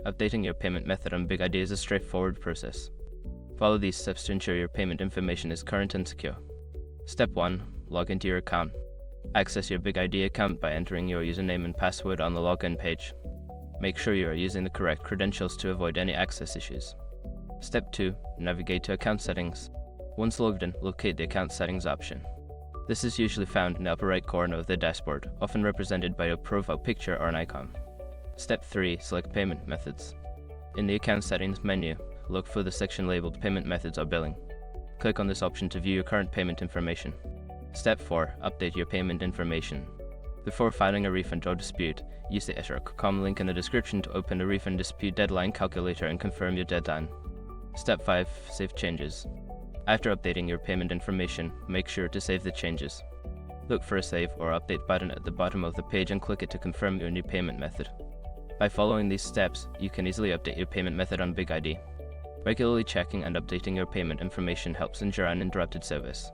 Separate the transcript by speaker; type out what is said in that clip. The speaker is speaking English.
Speaker 1: Updating your payment method on BigID is a straightforward process. Follow these steps to ensure your payment information is current and secure. Step 1. Log into your account. Access your BigID account by entering your username and password on the login page. Make sure you are using the correct credentials to avoid any access issues. Step 2. Navigate to Account Settings. Once logged in, locate the Account Settings option. This is usually found in the upper right corner of the dashboard, often represented by a profile picture or an icon. Step 3. Select Payment Methods. In the Account Settings menu, look for the section labeled Payment Methods or Billing. Click on this option to view your current payment information. Step 4. Update your payment information. Before filing a refund or dispute, use the @com link in the description to open the refund dispute deadline calculator and confirm your deadline. Step 5. Save changes. After updating your payment information, make sure to save the changes. Look for a Save or Update button at the bottom of the page and click it to confirm your new payment method. By following these steps, you can easily update your payment method on BigID. Regularly checking and updating your payment information helps ensure uninterrupted service.